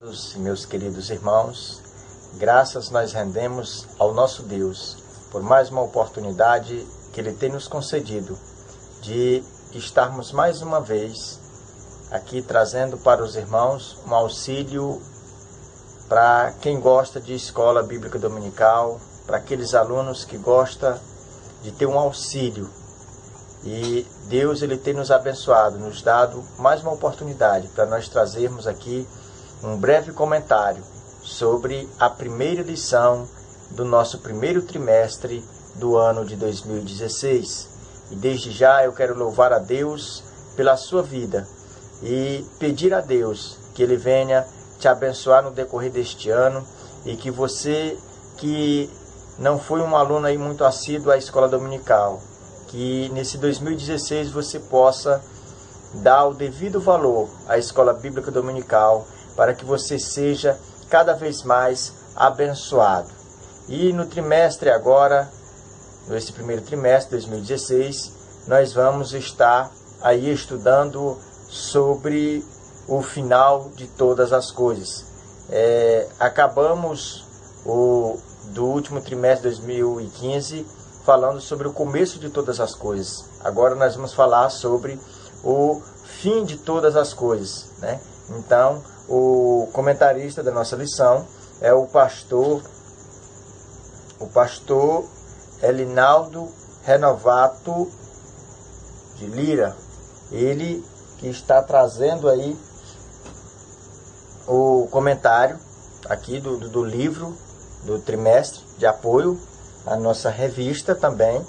Meus queridos irmãos, graças nós rendemos ao nosso Deus por mais uma oportunidade que Ele tem nos concedido de estarmos mais uma vez aqui trazendo para os irmãos um auxílio para quem gosta de escola bíblica dominical, para aqueles alunos que gostam de ter um auxílio. E Deus Ele tem nos abençoado, nos dado mais uma oportunidade para nós trazermos aqui um breve comentário sobre a primeira lição do nosso primeiro trimestre do ano de 2016. E desde já eu quero louvar a Deus pela sua vida e pedir a Deus que Ele venha te abençoar no decorrer deste ano e que você que não foi um aluno aí muito assíduo à escola dominical, que nesse 2016 você possa dar o devido valor à escola bíblica dominical, para que você seja cada vez mais abençoado. E no trimestre agora, nesse primeiro trimestre de 2016, nós vamos estar aí estudando sobre o final de todas as coisas. Acabamos do último trimestre de 2015 falando sobre o começo de todas as coisas. Agora nós vamos falar sobre o fim de todas as coisas, né? Então, o comentarista da nossa lição é o pastor Elinaldo Renovato de Lira. Ele que está trazendo aí o comentário aqui do livro do trimestre de apoio à nossa revista também.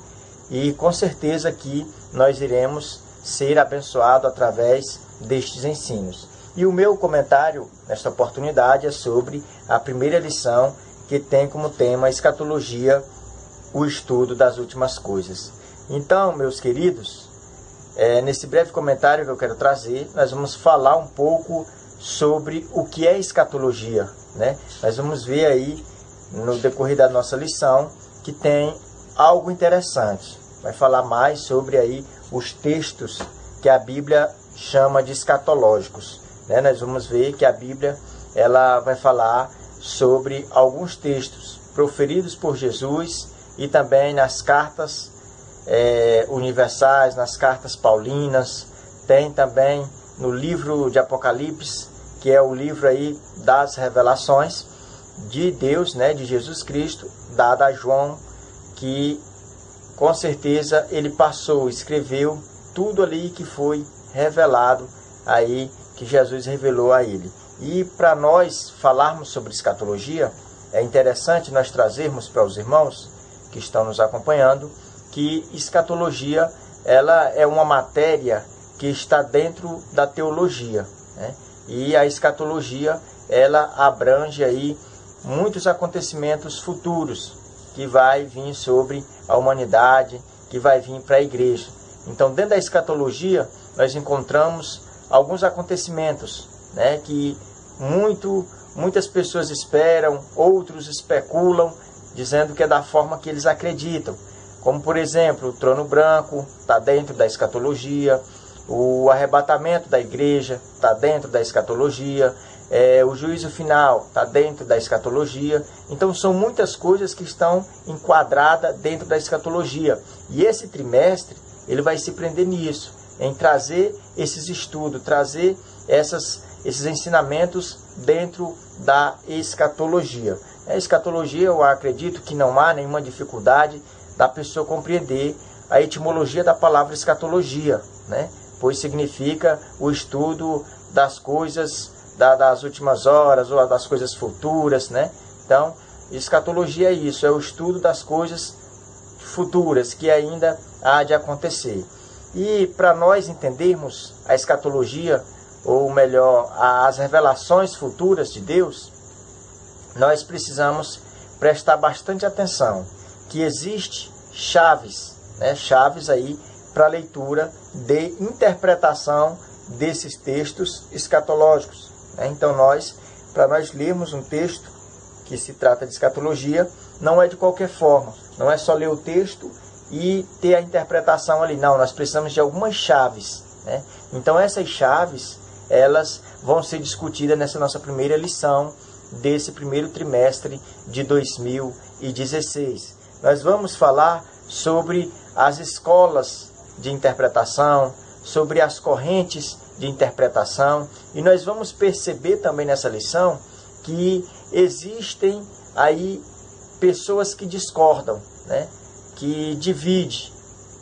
E com certeza que nós iremos ser abençoados através destes ensinos. E o meu comentário nesta oportunidade é sobre a primeira lição, que tem como tema a escatologia, o estudo das últimas coisas. Então, meus queridos, nesse breve comentário que eu quero trazer, nós vamos falar um pouco sobre o que é escatologia, né? Nós vamos ver aí, no decorrer da nossa lição, que tem algo interessante. Vai falar mais sobre aí os textos que a Bíblia chama de escatológicos. Nós vamos ver que a Bíblia ela vai falar sobre alguns textos proferidos por Jesus e também nas cartas universais, nas cartas paulinas. Tem também no livro de Apocalipse, que é o livro aí das revelações de Deus, né, de Jesus Cristo, dada a João, que com certeza ele escreveu tudo ali que foi revelado aí, que Jesus revelou a ele. E para nós falarmos sobre escatologia, é interessante nós trazermos para os irmãos que estão nos acompanhando que escatologia ela é uma matéria que está dentro da teologia, né? E a escatologia ela abrange aí muitos acontecimentos futuros que vai vir sobre a humanidade, que vai vir para a igreja. Então, dentro da escatologia, nós encontramos alguns acontecimentos, né, que muitas pessoas esperam, outros especulam, dizendo que é da forma que eles acreditam. Como, por exemplo, o trono branco está dentro da escatologia, o arrebatamento da igreja está dentro da escatologia, o juízo final está dentro da escatologia. Então, são muitas coisas que estão enquadradas dentro da escatologia. E esse trimestre, ele vai se prender nisso, em trazer esses estudos, trazer esses ensinamentos dentro da escatologia. A escatologia, eu acredito que não há nenhuma dificuldade da pessoa compreender a etimologia da palavra escatologia, né? Pois significa o estudo das coisas das últimas horas ou das coisas futuras, né? Então, escatologia é isso, é o estudo das coisas futuras que ainda há de acontecer. E para nós entendermos a escatologia, ou melhor, as revelações futuras de Deus, nós precisamos prestar bastante atenção, que existe chaves, né? Chaves aí para a leitura de interpretação desses textos escatológicos, né? Então para nós lermos um texto que se trata de escatologia, não é de qualquer forma, não é só ler o texto e ter a interpretação ali. Não, nós precisamos de algumas chaves, né? Então essas chaves, elas vão ser discutidas nessa nossa primeira lição desse primeiro trimestre de 2016. Nós vamos falar sobre as escolas de interpretação, sobre as correntes de interpretação, e nós vamos perceber também nessa lição que existem aí pessoas que discordam, né? Que dividem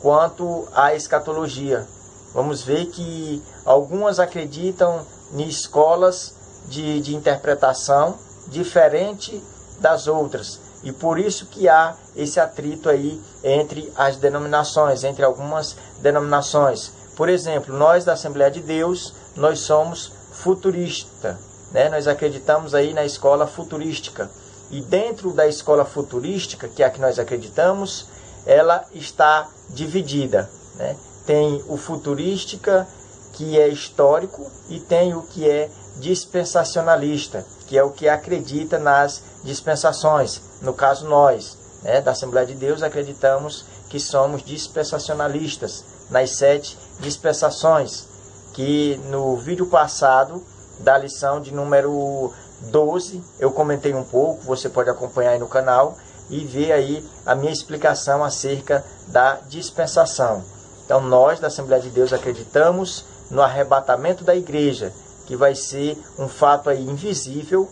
quanto à escatologia. Vamos ver que algumas acreditam em escolas de interpretação diferente das outras, e por isso que há esse atrito aí entre as denominações, entre algumas denominações. Por exemplo, nós da Assembleia de Deus, nós somos futuristas, né? Nós acreditamos aí na escola futurística, e dentro da escola futurística, que é a que nós acreditamos, ela está dividida, né? Tem o futurística, que é histórico, e tem o que é dispensacionalista, que é o que acredita nas dispensações. No caso nós, né, da Assembleia de Deus, acreditamos que somos dispensacionalistas nas 7 dispensações, que no vídeo passado da lição de número 12 eu comentei um pouco. Você pode acompanhar aí no canal e ver aí a minha explicação acerca da dispensação. Então nós da Assembleia de Deus acreditamos no arrebatamento da igreja, que vai ser um fato aí invisível.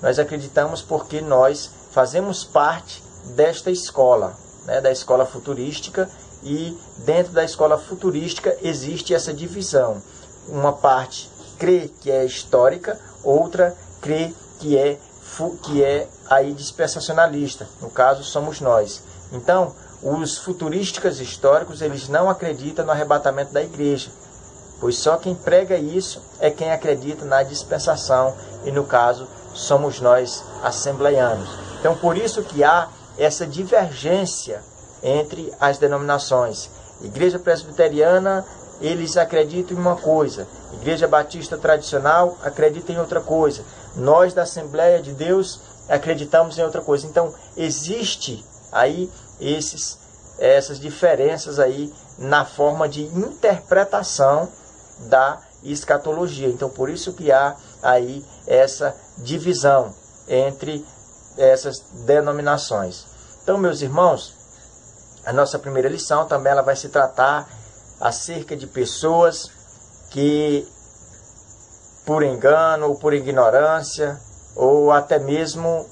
Nós acreditamos porque nós fazemos parte desta escola, né, da escola futurística, e dentro da escola futurística existe essa divisão. Uma parte crê que é histórica, outra crê que é aí dispensacionalista. No caso, somos nós. Então, os futurísticos históricos, eles não acreditam no arrebatamento da igreja, pois só quem prega isso é quem acredita na dispensação, e no caso, somos nós, assembleianos. Então, por isso que há essa divergência entre as denominações. Igreja presbiteriana, eles acreditam em uma coisa. Igreja batista tradicional acredita em outra coisa. Nós da Assembleia de Deus acreditamos em outra coisa. Então, existe aí essas diferenças aí na forma de interpretação da escatologia. Então, por isso que há aí essa divisão entre essas denominações. Então, meus irmãos, a nossa primeira lição também ela vai se tratar acerca de pessoas que, por engano ou por ignorância, ou até mesmo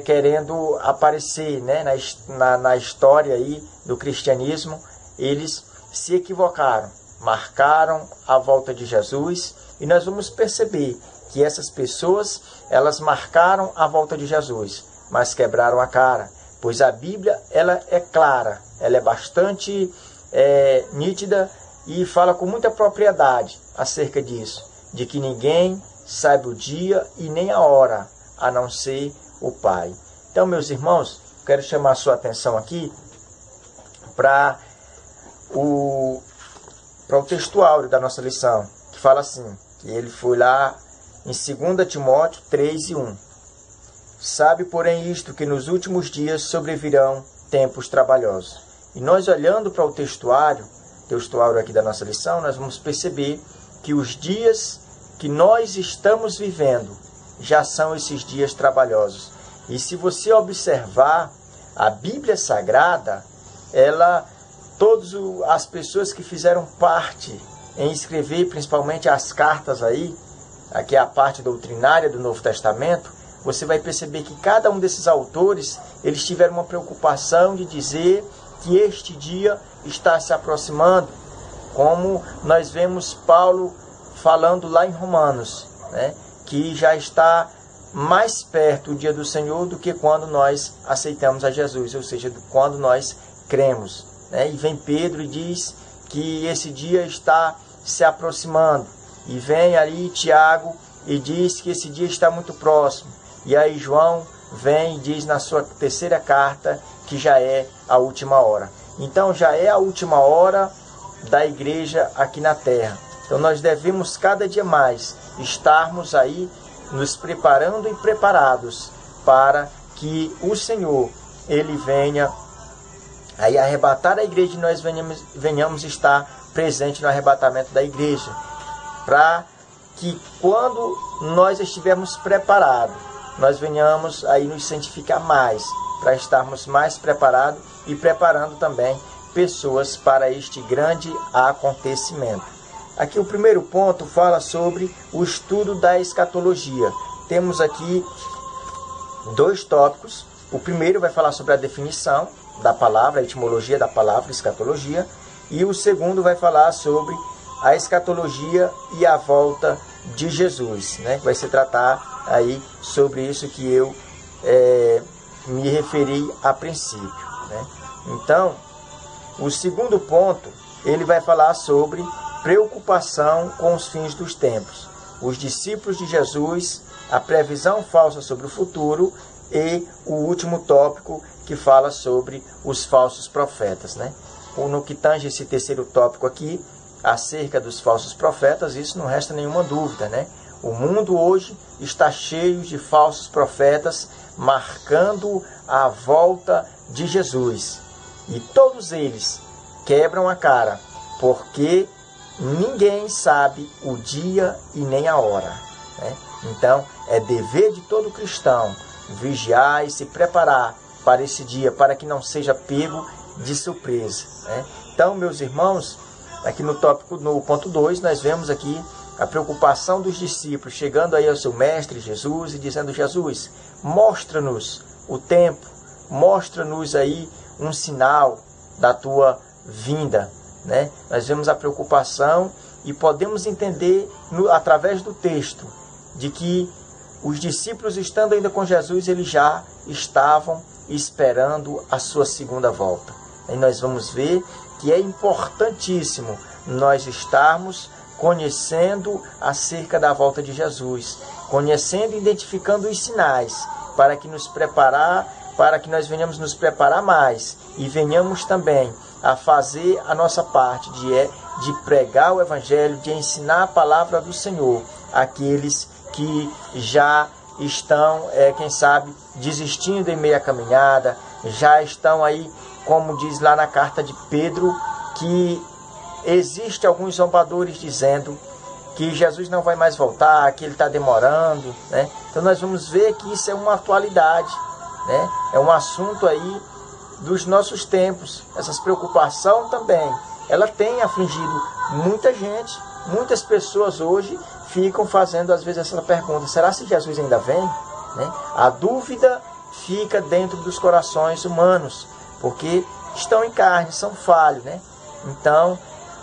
querendo aparecer, né, na história aí do cristianismo, eles se equivocaram, marcaram a volta de Jesus, e nós vamos perceber que essas pessoas, elas marcaram a volta de Jesus, mas quebraram a cara, pois a Bíblia ela é clara, ela é bastante nítida e fala com muita propriedade acerca disso, de que ninguém sabe o dia e nem a hora, a não ser o Pai. Então, meus irmãos, quero chamar a sua atenção aqui para o textuário da nossa lição, que fala assim, que ele foi lá em 2 Timóteo 3:1. Sabe, porém, isto, que nos últimos dias sobrevirão tempos trabalhosos. E nós, olhando para o textuário aqui da nossa lição, nós vamos perceber que os dias que nós estamos vivendo já são esses dias trabalhosos. E se você observar a Bíblia Sagrada, todas as pessoas que fizeram parte em escrever, principalmente as cartas aí, aqui é a parte doutrinária do Novo Testamento, você vai perceber que cada um desses autores, eles tiveram uma preocupação de dizer que este dia está se aproximando, como nós vemos Paulo falando lá em Romanos, né, que já está mais perto o dia do Senhor do que quando nós aceitamos a Jesus, ou seja, quando nós cremos, né? E vem Pedro e diz que esse dia está se aproximando, e vem ali Tiago e diz que esse dia está muito próximo, e aí João vem e diz na sua terceira carta que já é a última hora. Então já é a última hora da igreja aqui na terra. Então nós devemos cada dia mais estarmos aí nos preparando e preparados para que o Senhor, Ele venha aí arrebatar a igreja, e nós venhamos estar presente no arrebatamento da igreja, para que quando nós estivermos preparados, nós venhamos aí nos santificar mais, para estarmos mais preparados e preparando também pessoas para este grande acontecimento. Aqui o primeiro ponto fala sobre o estudo da escatologia. Temos aqui 2 tópicos. O primeiro vai falar sobre a definição da palavra, a etimologia da palavra escatologia, e o segundo vai falar sobre a escatologia e a volta de Jesus, né? Vai se tratar aí sobre isso que eu me referi a princípio, né? Então, o segundo ponto, ele vai falar sobre preocupação com os fins dos tempos, os discípulos de Jesus, a previsão falsa sobre o futuro e o último tópico que fala sobre os falsos profetas, né? No que tange esse terceiro tópico aqui, acerca dos falsos profetas, isso não resta nenhuma dúvida, né? O mundo hoje está cheio de falsos profetas marcando a volta de Jesus. E todos eles quebram a cara, porque ninguém sabe o dia e nem a hora, né? Então, é dever de todo cristão vigiar e se preparar para esse dia, para que não seja pego de surpresa, né? Então, meus irmãos, aqui no ponto 2, nós vemos aqui a preocupação dos discípulos, chegando aí ao seu mestre Jesus e dizendo: Jesus, mostra-nos o tempo, mostra-nos aí um sinal da tua vinda, né? Nós vemos a preocupação e podemos entender através do texto de que os discípulos, estando ainda com Jesus, eles já estavam esperando a sua segunda volta. E nós vamos ver que é importantíssimo nós estarmos conhecendo acerca da volta de Jesus, conhecendo e identificando os sinais, para que nós venhamos nos preparar mais e venhamos também a fazer a nossa parte de pregar o Evangelho, de ensinar a palavra do Senhor àqueles que já estão, quem sabe, desistindo em meio à caminhada, já estão aí, como diz lá na carta de Pedro, que existe alguns zombadores dizendo que Jesus não vai mais voltar, que ele está demorando, né? Então nós vamos ver que isso é uma atualidade, né? É um assunto aí dos nossos tempos. Essa preocupação também, ela tem afligido muita gente. Muitas pessoas hoje ficam fazendo às vezes essa pergunta: será que Jesus ainda vem? Né? A dúvida fica dentro dos corações humanos, porque estão em carne, são falhos, né? Então,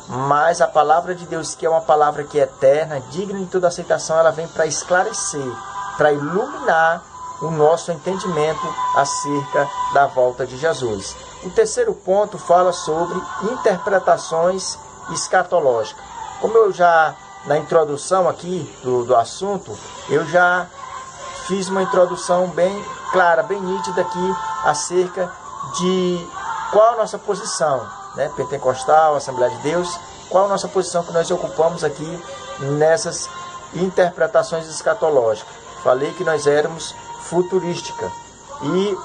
mas a palavra de Deus, que é uma palavra que é eterna, digna de toda aceitação, ela vem para esclarecer, para iluminar o nosso entendimento acerca da volta de Jesus. O terceiro ponto fala sobre interpretações escatológicas. Como eu já, na introdução aqui do assunto, eu já fiz uma introdução bem clara, bem nítida aqui, acerca de qual a nossa posição, né? Pentecostal, Assembleia de Deus, qual a nossa posição que nós ocupamos aqui nessas interpretações escatológicas. Falei que nós éramos futurística. E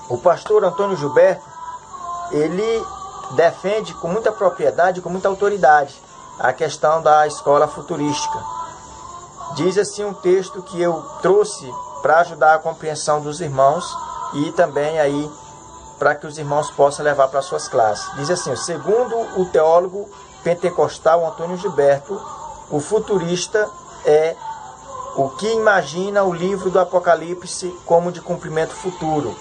o pastor Antônio Gilberto, ele defende com muita propriedade, com muita autoridade, a questão da escola futurística. Diz assim um texto que eu trouxe para ajudar a compreensão dos irmãos e também aí para que os irmãos possam levar para suas classes. Diz assim: segundo o teólogo pentecostal Antônio Gilberto, o futurista é o que imagina o livro do Apocalipse como de cumprimento futuro.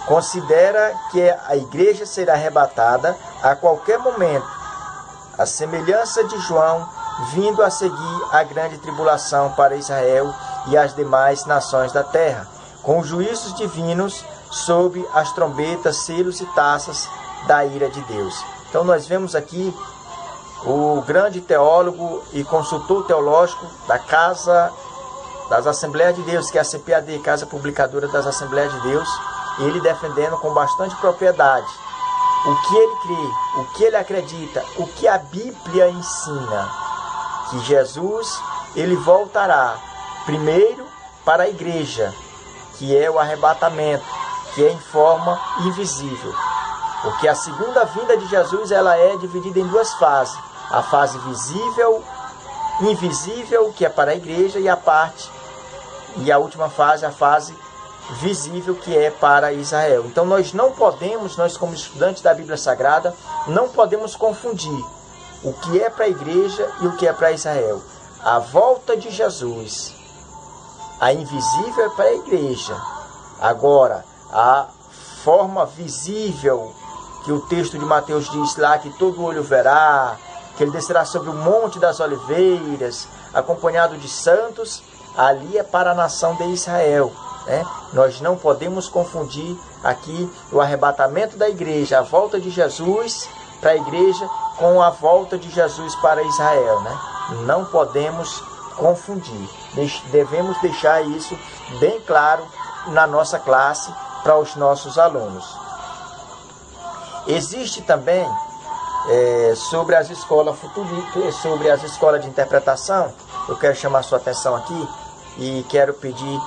Considera que a igreja será arrebatada a qualquer momento, a semelhança de João vindo a seguir a grande tribulação para Israel e as demais nações da terra, com juízos divinos sob as trombetas, selos e taças da ira de Deus. Então nós vemos aqui o grande teólogo e consultor teológico da Casa das Assembleias de Deus, que é a CPAD, Casa Publicadora das Assembleias de Deus, ele defendendo com bastante propriedade o que ele crê, o que ele acredita, o que a Bíblia ensina, que Jesus, ele voltará primeiro para a igreja, que é o arrebatamento, que é em forma invisível. Porque a segunda vinda de Jesus, ela é dividida em duas fases. A fase visível invisível, que é para a igreja, e a última fase, a fase visível, que é para Israel. Então nós como estudantes da Bíblia Sagrada, não podemos confundir o que é para a igreja e o que é para Israel. A volta de Jesus, a invisível, é para a igreja. Agora, a forma visível, que o texto de Mateus diz lá, que todo olho verá, que ele descerá sobre o Monte das Oliveiras, acompanhado de santos, ali é para a nação de Israel, né? Nós não podemos confundir aqui o arrebatamento da igreja, a volta de Jesus para a igreja, com a volta de Jesus para Israel, né? Não podemos confundir. Devemos deixar isso bem claro na nossa classe para os nossos alunos. Existe também sobre as escolas futuristas, sobre as escolas de interpretação. Eu quero chamar a sua atenção aqui e quero pedir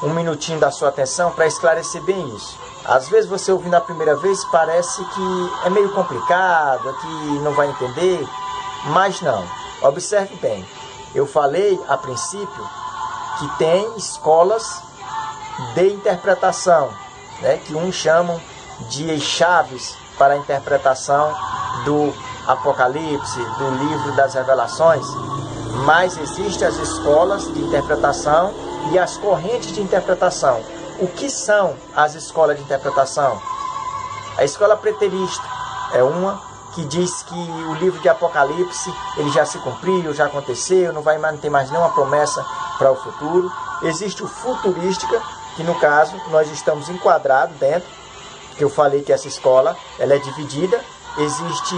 um minutinho da sua atenção para esclarecer bem isso. Às vezes você ouvindo a primeira vez parece que é meio complicado, que não vai entender, mas não. Observe bem. Eu falei a princípio que tem escolas de interpretação, né, que uns chamam de chaves para a interpretação do Apocalipse, do livro das Revelações, mas existem as escolas de interpretação e as correntes de interpretação. O que são as escolas de interpretação? A escola preterista é uma que diz que o livro de Apocalipse ele já se cumpriu, já aconteceu, não ter mais nenhuma promessa para o futuro. Existe o futurística, que no caso nós estamos enquadrados dentro, que eu falei que essa escola ela é dividida. Existe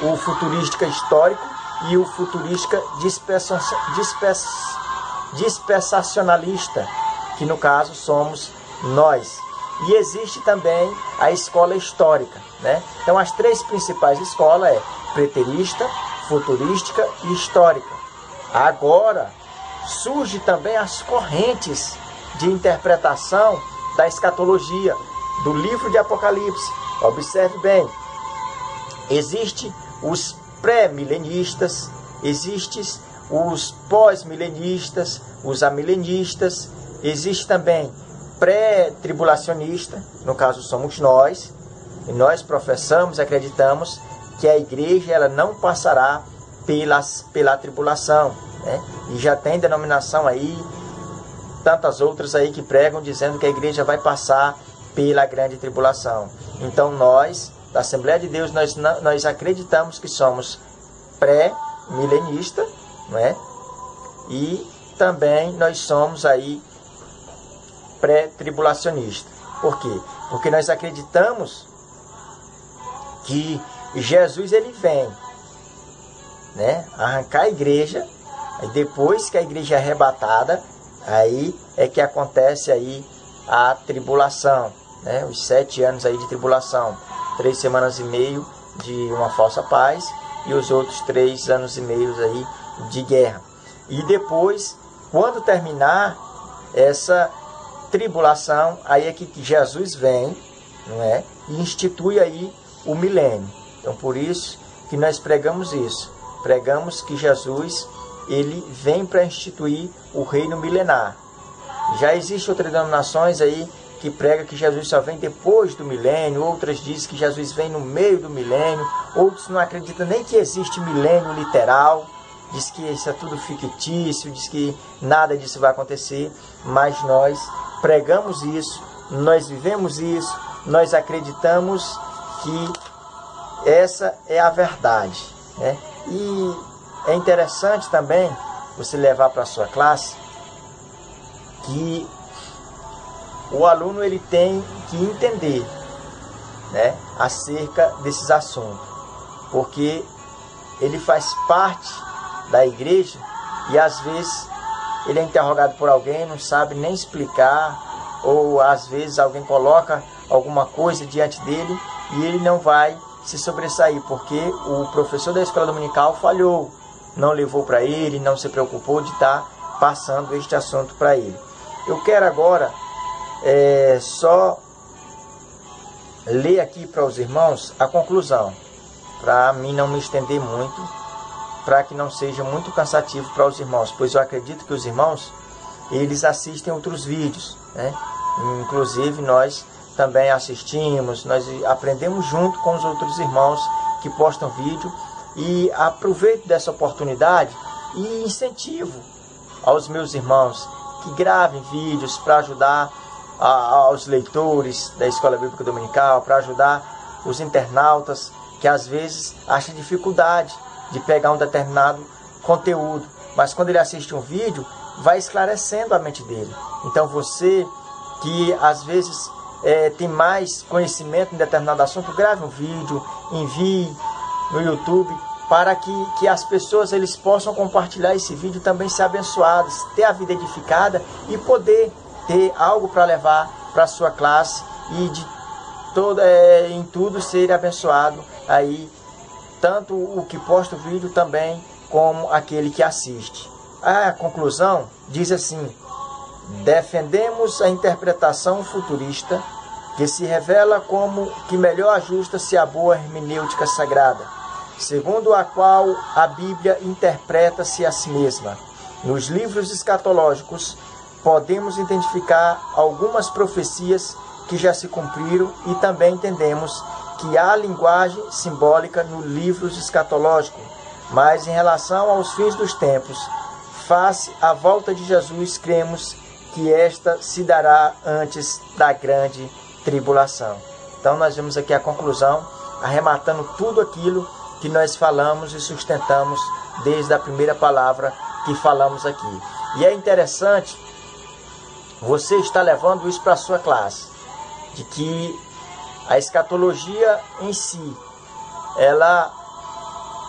o futurística histórico e o futurística dispensacionalista, que no caso somos nós. E existe também a escola histórica, né? Então as três principais escolas é preterista, futurística e histórica. Agora surge também as correntes de interpretação da escatologia, do livro de Apocalipse. Observe bem, existem os pré-milenistas, existem os pós-milenistas, os amilenistas, existe também pré-tribulacionista, no caso somos nós, e nós professamos, acreditamos que a igreja ela não passará pela tribulação, né? E já tem denominação aí, tantas outras aí que pregam dizendo que a igreja vai passar pela grande tribulação. Então nós, da Assembleia de Deus, nós acreditamos que somos pré-milenista, não é? E também nós somos aí pré-tribulacionista. Por quê? Porque nós acreditamos que Jesus ele vem, né, arrancar a igreja, e depois que a igreja é arrebatada, aí é que acontece aí a tribulação, né, os 7 anos aí de tribulação, 3 semanas e meio de uma falsa paz e os outros 3 anos e meio aí de guerra. E depois, quando terminar essa tribulação, aí é que Jesus vem, não é? E institui aí o milênio. Então por isso que nós pregamos isso. Pregamos que Jesus ele vem para instituir o reino milenar. Já existem outras denominações aí que pregam que Jesus só vem depois do milênio, outras dizem que Jesus vem no meio do milênio, outros não acreditam nem que existe milênio literal, diz que isso é tudo fictício, diz que nada disso vai acontecer, mas nós pregamos isso, nós vivemos isso, nós acreditamos que essa é a verdade, né? E é interessante também você levar para a sua classe que o aluno ele tem que entender, né, acerca desses assuntos, porque ele faz parte da igreja e às vezes ele é interrogado por alguém, não sabe nem explicar, ou às vezes alguém coloca alguma coisa diante dele e ele não vai se sobressair, porque o professor da escola dominical falhou, não levou para ele, não se preocupou de estar passando este assunto para ele. Eu quero agora só ler aqui para os irmãos a conclusão, para mim não me estender muito, para que não seja muito cansativo para os irmãos, pois eu acredito que os irmãos, eles assistem outros vídeos, né? Inclusive nós também assistimos, nós aprendemos junto com os outros irmãos que postam vídeo, e aproveito dessa oportunidade e incentivo aos meus irmãos que gravem vídeos para ajudar aos leitores da Escola Bíblica Dominical, para ajudar os internautas que às vezes acham dificuldade de pegar um determinado conteúdo, mas quando ele assiste um vídeo, vai esclarecendo a mente dele. Então você que às vezes tem mais conhecimento em determinado assunto, grave um vídeo, envie no YouTube, para que as pessoas eles possam compartilhar esse vídeo, também ser abençoados, ter a vida edificada e poder ter algo para levar para a sua classe e em tudo ser abençoado aí, tanto o que posta o vídeo também como aquele que assiste. A conclusão diz assim: defendemos a interpretação futurista que se revela como que melhor ajusta-se à boa hermenêutica sagrada, segundo a qual a Bíblia interpreta-se a si mesma. Nos livros escatológicos, podemos identificar algumas profecias que já se cumpriram e também entendemos que há linguagem simbólica no livro escatológico, mas em relação aos fins dos tempos, face à volta de Jesus, cremos que esta se dará antes da grande tribulação. Então nós vemos aqui a conclusão, arrematando tudo aquilo que nós falamos e sustentamos desde a primeira palavra que falamos aqui. E é interessante você estar levando isso para a sua classe, de que a escatologia em si, ela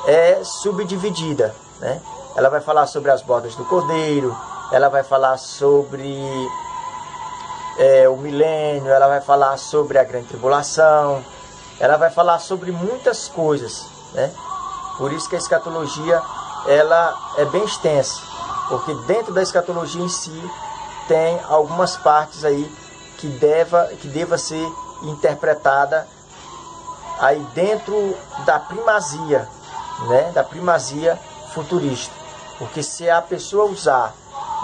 é subdividida, né? Ela vai falar sobre as bodas do Cordeiro, ela vai falar sobre o milênio, ela vai falar sobre a grande tribulação, ela vai falar sobre muitas coisas, né? Por isso que a escatologia ela é bem extensa, porque dentro da escatologia em si tem algumas partes aí que deva ser interpretada aí dentro da primazia, né? Da primazia futurista. Porque se a pessoa usar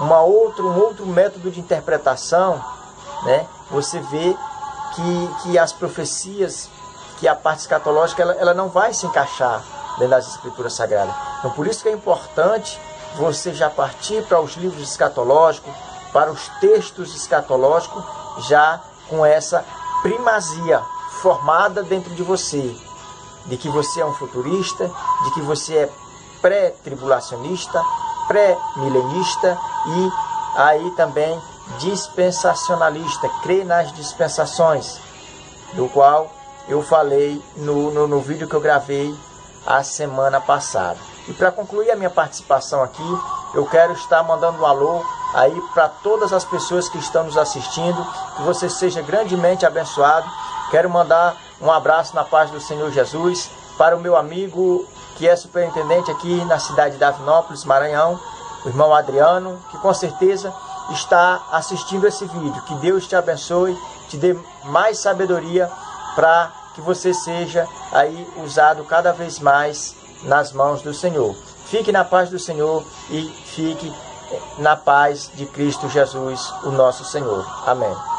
um outro método de interpretação, né? Você vê que as profecias, que a parte escatológica, ela não vai se encaixar dentro das escrituras sagradas. Então por isso que é importante você já partir para os livros escatológicos, para os textos escatológicos, já com essa primazia formada dentro de você, de que você é um futurista, de que você é pré-tribulacionista, pré-milenista e aí também dispensacionalista, crê nas dispensações, do qual eu falei no vídeo que eu gravei a semana passada. E para concluir a minha participação aqui, eu quero estar mandando um alô aí para todas as pessoas que estão nos assistindo, que você seja grandemente abençoado. Quero mandar um abraço na paz do Senhor Jesus para o meu amigo que é superintendente aqui na cidade de Davinópolis, Maranhão, o irmão Adriano, que com certeza está assistindo esse vídeo. Que Deus te abençoe, te dê mais sabedoria para que você seja aí usado cada vez mais nas mãos do Senhor. Fique na paz do Senhor e fique na paz de Cristo Jesus, o nosso Senhor. Amém.